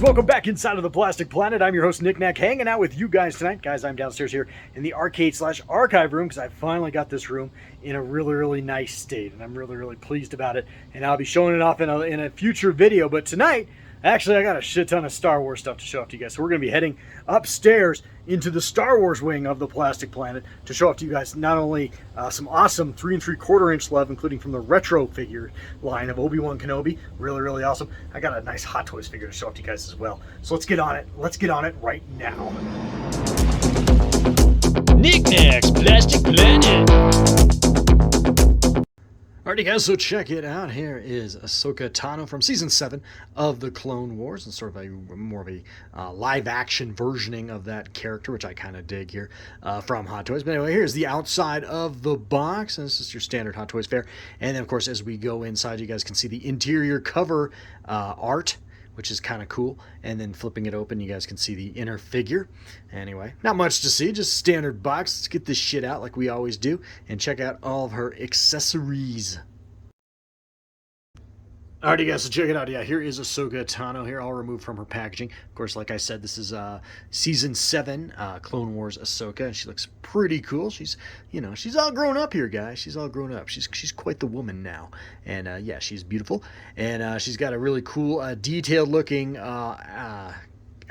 guys, welcome back inside of the Plastic Planet. I'm your host, Nick Nack, hanging out with you guys tonight. Guys, I'm downstairs here in the arcade/archive room because I finally got this room in a really nice state, and I'm really pleased about it. And I'll be showing it off in a future video. But tonight, actually, I got a shit ton of Star Wars stuff to show off to you guys. So we're going to be heading upstairs into the Star Wars wing of the Plastic Planet to show off to you guys not only some awesome 3 3/4 inch love, including from the retro figure line of Obi-Wan Kenobi, really awesome. I got a nice Hot Toys figure to show off to you guys as well. So let's get on it. Let's get on it right now. Nick Nack's Plastic Planet. Alrighty guys, so check it out. Here is Ahsoka Tano from Season 7 of the Clone Wars, and sort of more of a live-action versioning of that character, which I kind of dig here from Hot Toys. But anyway, here's the outside of the box, and this is your standard Hot Toys fare. And then, of course, as we go inside, you guys can see the interior cover art, which is kind of cool. And then flipping it open, you guys can see the inner figure. Anyway, not much to see, just standard box. Let's get this shit out like we always do and check out all of her accessories. Alrighty guys, so check it out. Yeah, here is Ahsoka Tano here, all removed from her packaging. Of course, like I said, this is Season 7, Clone Wars Ahsoka, and she looks pretty cool. She's, you know, she's all grown up here, guys. She's all grown up. She's quite the woman now. And yeah, she's beautiful. And she's got a really cool, detailed-looking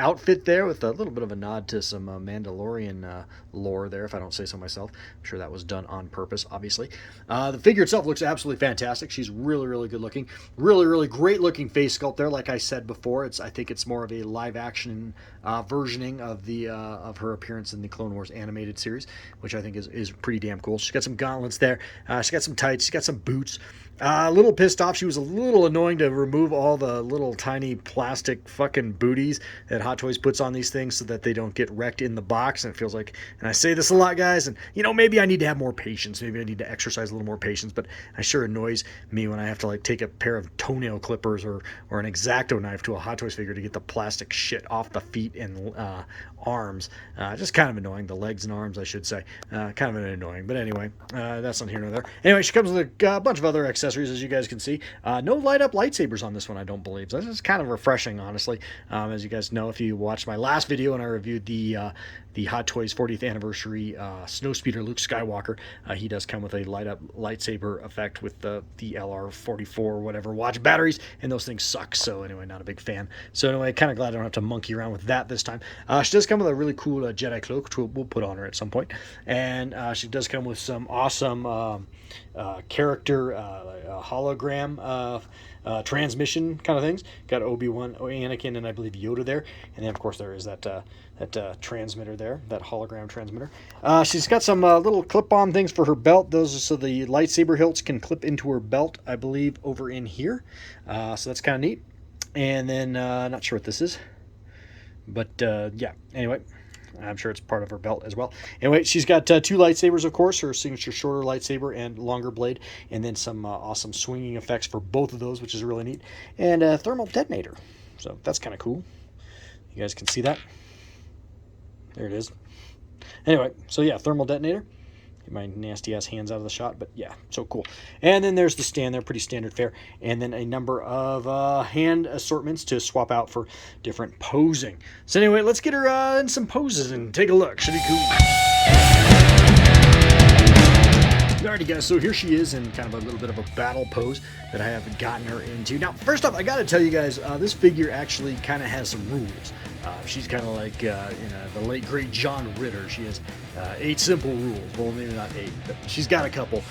outfit there with a little bit of a nod to some Mandalorian lore there, if I don't say so myself. I'm sure that was done on purpose, obviously. The figure itself looks absolutely fantastic. She's really good looking. Really great looking face sculpt there. Like I said before, I think it's more of a live action versioning of her appearance in the Clone Wars animated series, which I think is pretty damn cool. She's got some gauntlets there. She's got some tights. She's got some boots. A little pissed off. She was a little annoying to remove all the little tiny plastic fucking booties that Hot Toys puts on these things so that they don't get wrecked in the box. And it feels like, and I say this a lot, guys, and you know, maybe I need to have more patience. Maybe I need to exercise a little more patience, but it sure annoys me when I have to like take a pair of toenail clippers or an X-Acto knife to a Hot Toys figure to get the plastic shit off the feet and arms. Just kind of annoying. The legs and arms, I should say. Kind of annoying. But anyway, that's not here nor there. Anyway, she comes with a bunch of other accessories, as you guys can see. No light-up lightsabers on this one, I don't believe. So this is kind of refreshing, honestly. As you guys know, if you watched my last video and I reviewed the Hot Toys 40th anniversary Snowspeeder Luke Skywalker, he does come with a light-up lightsaber effect with the LR44 or whatever watch batteries, and those things suck. So anyway, not a big fan. So anyway, kind of glad I don't have to monkey around with that this time. She does come with a really cool Jedi cloak, which we'll put on her at some point. And she does come with some awesome character hologram transmission kind of things. Got Obi-Wan, Anakin, and I believe Yoda there. And then, of course, there is that transmitter there, that hologram transmitter. She's got some little clip-on things for her belt. Those are so the lightsaber hilts can clip into her belt, I believe, over in here. So that's kind of neat. And then, not sure what this is. But, yeah, anyway, I'm sure it's part of her belt as well. Anyway, she's got 2 lightsabers, of course, her signature shorter lightsaber and longer blade, and then some awesome swinging effects for both of those, which is really neat, and a thermal detonator. So that's kind of cool. You guys can see that. There it is. Anyway, so yeah, thermal detonator. Get my nasty ass hands out of the shot, but yeah, so cool. And then there's the stand there, pretty standard fare, and then a number of hand assortments to swap out for different posing. So anyway, let's get her in some poses and take a look. Should be cool. Alrighty guys, so here she is in kind of a little bit of a battle pose that I have gotten her into. Now, first off, I gotta tell you guys, this figure actually kind of has some rules. She's kind of like the late great John Ritter. She has 8 simple rules. Well, maybe not 8, but she's got a couple.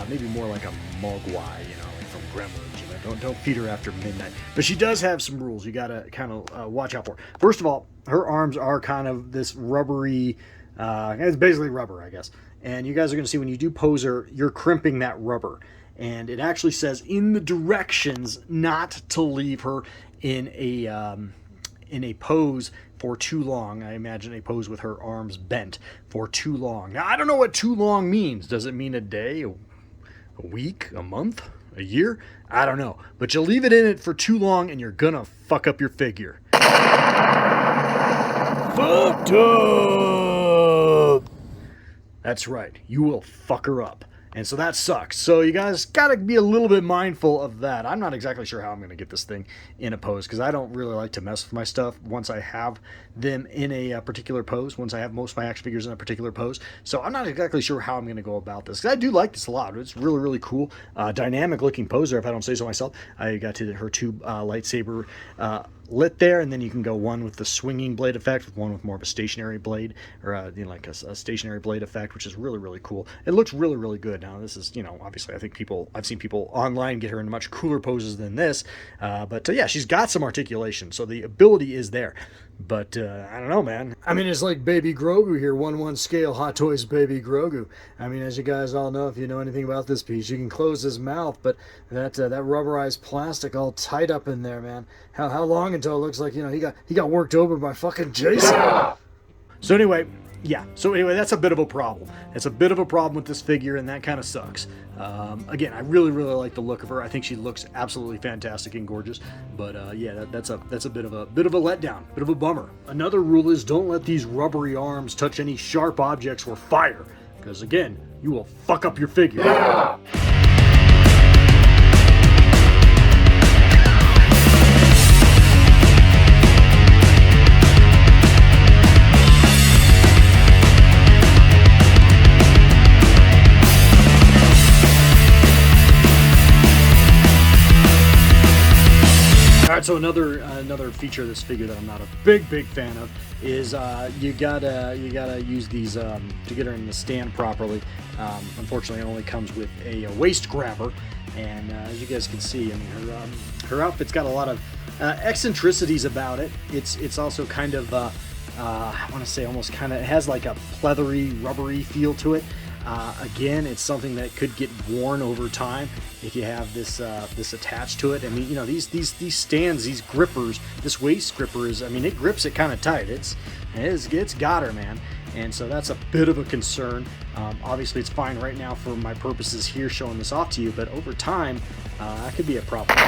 Maybe more like a Mogwai, you know, like from Gremlins. You know, don't feed her after midnight. But she does have some rules you gotta kind of watch out for. First of all, her arms are kind of this rubbery. It's basically rubber, I guess. And you guys are going to see when you do pose her, you're crimping that rubber. And it actually says in the directions not to leave her in a pose for too long. I imagine a pose with her arms bent for too long. Now, I don't know what too long means. Does it mean a day, a week, a month, a year? I don't know. But you leave it in it for too long and you're going to fuck up your figure. Fucked up! That's right. You will fuck her up. And so that sucks. So you guys got to be a little bit mindful of that. I'm not exactly sure how I'm going to get this thing in a pose because I don't really like to mess with my stuff once I have them in a particular pose, once I have most of my action figures in a particular pose. So I'm not exactly sure how I'm going to go about this because I do like this a lot. It's really, really cool. Dynamic looking pose there, if I don't say so myself. I got to her two lightsaber lit there, and then you can go one with the swinging blade effect, with one with more of a stationary blade, or like a stationary blade effect, which is really, really cool. It looks really, really good. Now this is, obviously I think I've seen people online get her in much cooler poses than this, but yeah, she's got some articulation, so the ability is there. But I don't know, man. I mean, it's like Baby Grogu here, 1/1 scale Hot Toys Baby Grogu. I mean, as you guys all know, if you know anything about this piece, you can close his mouth, but that rubberized plastic all tight up in there, man. How long until it looks like he got worked over by fucking Jason? Yeah. So anyway, that's a bit of a problem. It's a bit of a problem with this figure, and that kind of sucks. Again, I really, really like the look of her. I think she looks absolutely fantastic and gorgeous. But yeah, that's a bit of a letdown, bit of a bummer. Another rule is don't let these rubbery arms touch any sharp objects or fire, because again, you will fuck up your figure. Yeah. So another feature of this figure that I'm not a big fan of is you gotta use these to get her in the stand properly. Unfortunately, it only comes with a waist grabber, and as you guys can see, I mean her outfit's got a lot of eccentricities about it. It's also kind of I want to say almost kind of, it has like a pleathery, rubbery feel to it. Again, it's something that could get worn over time if you have this attached to it. I mean, these stands, these grippers, this waist gripper is, I mean, it grips it kind of tight. It's got her, man. And so that's a bit of a concern. Obviously, it's fine right now for my purposes here showing this off to you, but over time, that could be a problem.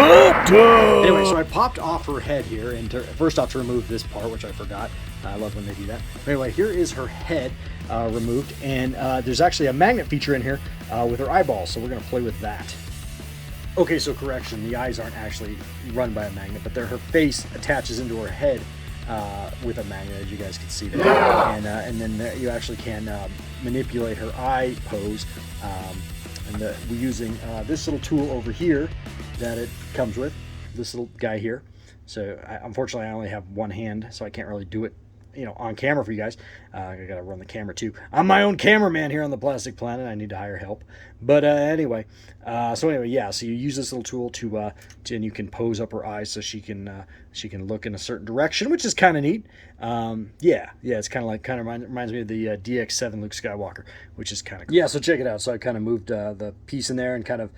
Anyway, so I popped off her head here, and first off to remove this part, which I forgot. I love when they do that. Anyway, here is her head removed, and there's actually a magnet feature in here with her eyeballs, so we're going to play with that. Okay, so correction, the eyes aren't actually run by a magnet, but her face attaches into her head with a magnet, as you guys can see there. And then you actually can manipulate her eye pose, and we're using this little tool over here that it comes with, this little guy here. So unfortunately, I only have one hand, so I can't really do it, on camera for you guys. I gotta run the camera too. I'm my own cameraman here on the Plastic Planet. I need to hire help. But anyway, so you use this little tool to and you can pose up her eyes so she can look in a certain direction, which is kind of neat. It's kind of reminds me of the DX7 Luke Skywalker, which is kind of cool. Yeah. So check it out. So I kind of moved the piece in there and kind of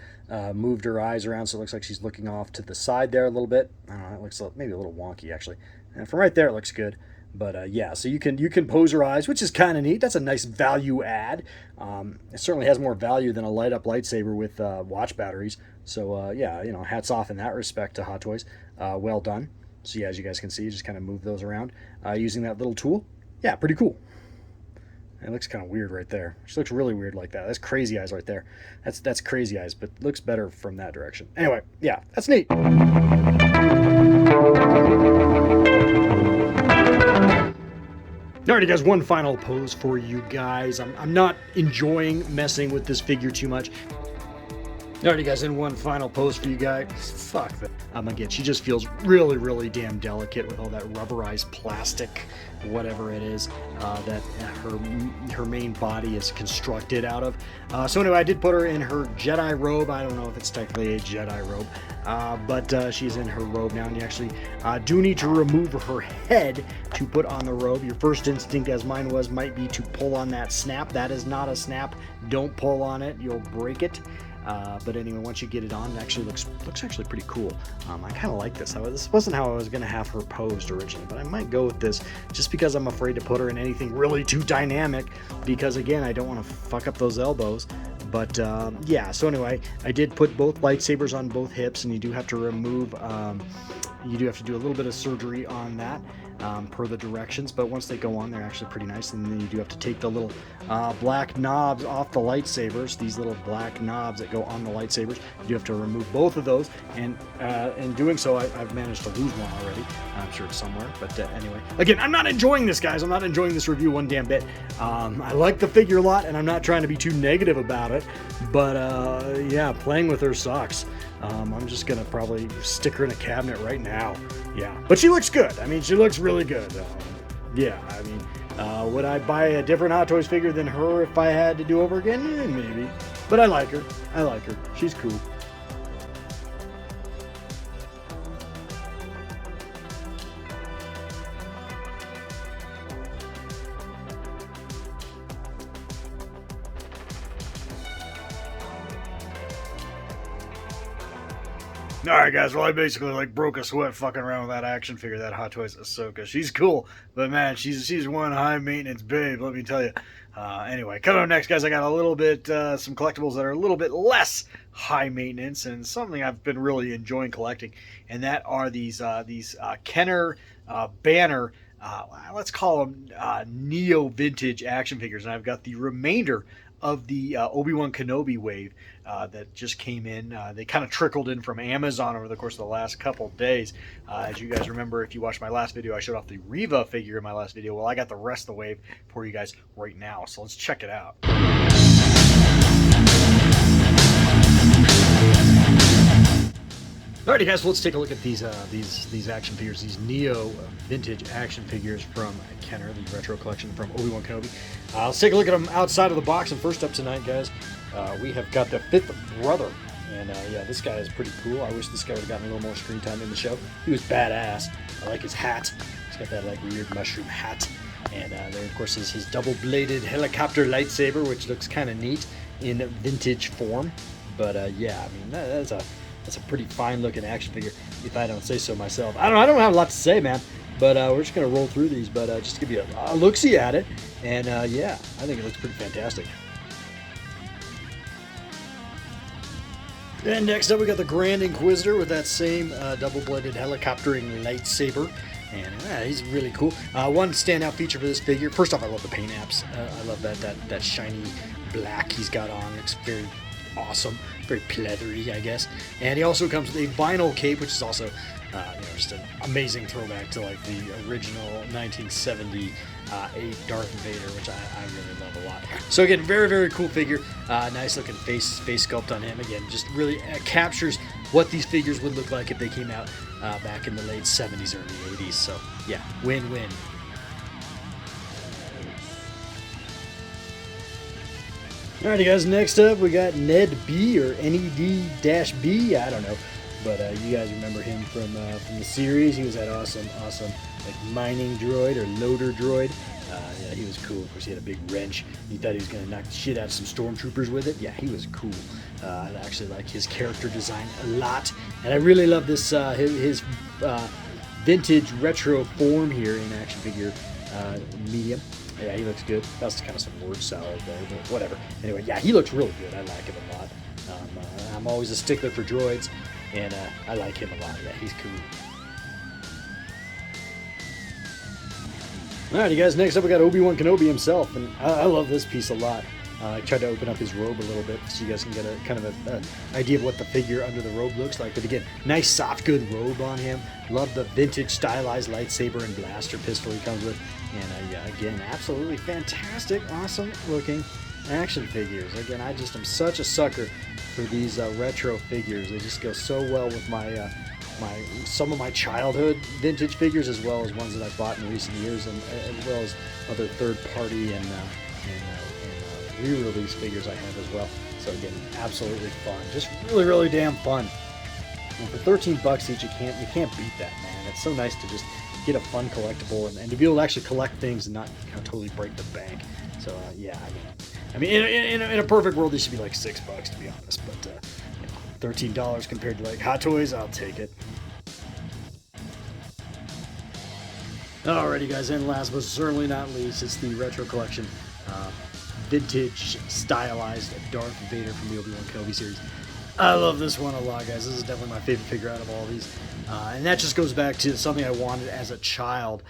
moved her eyes around, so it looks like she's looking off to the side there a little bit. I don't know. It looks maybe a little wonky actually, and from right there it looks good. But so you can pose her eyes, which is kind of neat. That's a nice value add. It certainly has more value than a light up lightsaber with watch batteries. So hats off in that respect to Hot Toys. Well done. So yeah, as you guys can see, you just kind of move those around using that little tool. Yeah, pretty cool. It looks kind of weird right there. She looks really weird like that. That's crazy eyes right there. That's crazy eyes, but looks better from that direction. Anyway, yeah, that's neat. Alrighty guys, one final pose for you guys. I'm not enjoying messing with this figure too much. Alrighty guys, in one final pose for you guys. Fuck that. Again, she just feels really, really damn delicate with all that rubberized plastic, whatever it is, that her main body is constructed out of. So anyway, I did put her in her Jedi robe. I don't know if it's technically a Jedi robe, but she's in her robe now, and you actually do need to remove her head to put on the robe. Your first instinct, as mine was, might be to pull on that snap. That is not a snap. Don't pull on it. You'll break it. But anyway, once you get it on, it actually looks actually pretty cool. I kind of like this. This wasn't how I was going to have her posed originally, but I might go with this just because I'm afraid to put her in anything really too dynamic, because again, I don't want to fuck up those elbows. But so anyway, I did put both lightsabers on both hips, and you do have to remove, you do have to do a little bit of surgery on that. per the directions, but once they go on, they're actually pretty nice. And then you do have to take the little black knobs off the lightsabers, these little black knobs that go on the lightsabers. You do have to remove both of those, and in doing so, I've managed to lose one already. I'm sure it's somewhere, but anyway. Again, I'm not enjoying this, guys. I'm not enjoying this review one damn bit. I like the figure a lot, and I'm not trying to be too negative about it, but yeah, playing with her sucks. I'm just gonna probably stick her in a cabinet right now. Yeah, but she looks good. I mean, she looks really good. Yeah, I mean, would I buy a different Hot Toys figure than her if I had to do over again? Maybe. But I like her. I like her. She's cool. Alright guys, well I basically like broke a sweat fucking around with that action figure, that Hot Toys Ahsoka. She's cool, but man, she's one high maintenance babe, let me tell you. Anyway, coming up next guys, I got a little bit, some collectibles that are a little bit less high maintenance and something I've been really enjoying collecting, and that are these Kenner Banner, let's call them Neo Vintage action figures, and I've got the remainder of the Obi-Wan Kenobi wave that just came in. They kind of trickled in from Amazon over the course of the last couple days. As you guys remember, if you watched my last video, I showed off the Reva figure in my last video. Well, I got the rest of the wave for you guys right now, so let's check it out. Alrighty guys, so let's take a look at these action figures, these Neo vintage action figures from Kenner, the retro collection from Obi-Wan Kenobi. Let's take a look at them outside of the box, and first up tonight guys, we have got the fifth brother, and yeah, this guy is pretty cool. I wish this guy would have gotten a little more screen time in the show. He was badass. I like his hat. He's got that like weird mushroom hat, and there of course is his double-bladed helicopter lightsaber, which looks kind of neat in vintage form. But yeah, I mean that's a pretty fine-looking action figure, if I don't say so myself. I don't have a lot to say, man, but we're just gonna roll through these, but just to give you a look-see at it, and yeah, I think it looks pretty fantastic. And next up, we got the Grand Inquisitor with that same double-bladed helicoptering lightsaber, and he's really cool. One standout feature for this figure, first off, I love the paint apps. I love that shiny black he's got on. Looks very awesome, very pleathery, I guess. And he also comes with a vinyl cape, which is also, just an amazing throwback to like the original 1978 Darth Vader, which I really love a lot. So again, very, very cool figure. Nice looking face sculpt on him. Again, just really captures what these figures would look like if they came out back in the late 70s, early 80s. So yeah, win-win. Alrighty guys, next up we got Ned B, or Ned-B, I don't know, but you guys remember him from the series. He was that awesome like mining droid or loader droid. Yeah, he was cool. Of course, he had a big wrench. He thought he was gonna knock the shit out of some stormtroopers with it. Yeah, he was cool. I actually like his character design a lot, and I really love this his vintage retro form here in action figure medium. Yeah, he looks good. That's kind of some word salad there, but whatever. Anyway, yeah, he looks really good. I like him a lot. I'm always a stickler for droids, and I like him a lot. Yeah, he's cool. Alrighty, guys, next up we got Obi-Wan Kenobi himself, and I love this piece a lot. I tried to open up his robe a little bit so you guys can get a kind of an idea of what the figure under the robe looks like. But again, nice, soft, good robe on him. Love the vintage stylized lightsaber and blaster pistol he comes with. And yeah, again, absolutely fantastic, awesome looking action figures. Again, I just am such a sucker for these retro figures. They just go so well with my some of my childhood vintage figures, as well as ones that I've bought in recent years, and as well as other third-party and re-release figures I have as well. So again, absolutely fun, just really, really damn fun. And for $13 each, you can't beat that, man. It's so nice to just get a fun collectible and to be able to actually collect things and not totally break the bank. So yeah, I mean, in a perfect world, this should be like $6 to be honest, but $13 compared to like Hot Toys, I'll take it. Alrighty guys, and last but certainly not least, it's the retro collection, vintage stylized Darth Vader from the Obi-Wan Kenobi series. I love this one a lot, guys. This is definitely my favorite figure out of all these, and that just goes back to something I wanted as a child.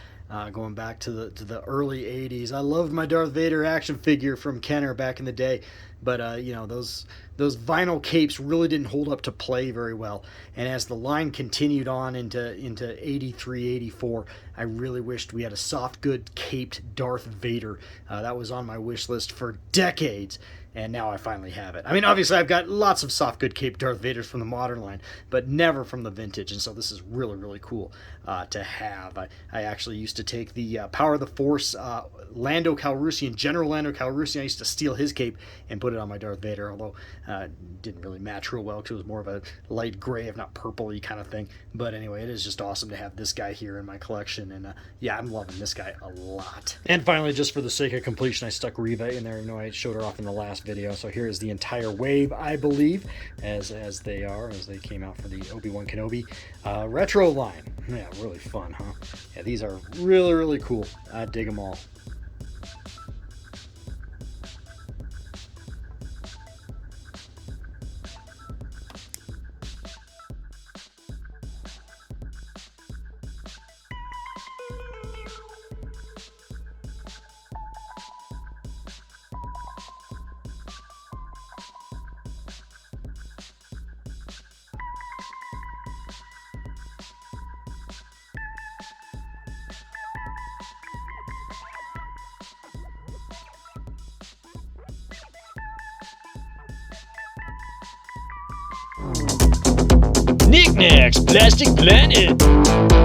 going back to the early 80s. I loved my Darth Vader action figure from Kenner back in the day, but you know, those vinyl capes really didn't hold up to play very well. And as the line continued on into 83, 84, I really wished we had a soft good caped Darth Vader. That was on my wish list for decades, and now I finally have it. I mean, obviously I've got lots of soft good caped Darth Vaders from the modern line, but never from the vintage, and so this is really, really cool to have. I actually used to take the Power of the Force Lando Calrissian, General Lando Calrissian. I used to steal his cape and put it on my Darth Vader, although it didn't really match real well because it was more of a light gray, if not purpley kind of thing. But anyway, it is just awesome to have this guy here in my collection, and yeah, I'm loving this guy a lot. And finally, just for the sake of completion, I stuck Reva in there. You know, I showed her off in the last video, so here is the entire wave, I believe, as they came out for the Obi-Wan Kenobi retro line. Yeah, really fun, huh? Yeah, these are really, really cool. I dig them all. Knickknacks Plastic Planet.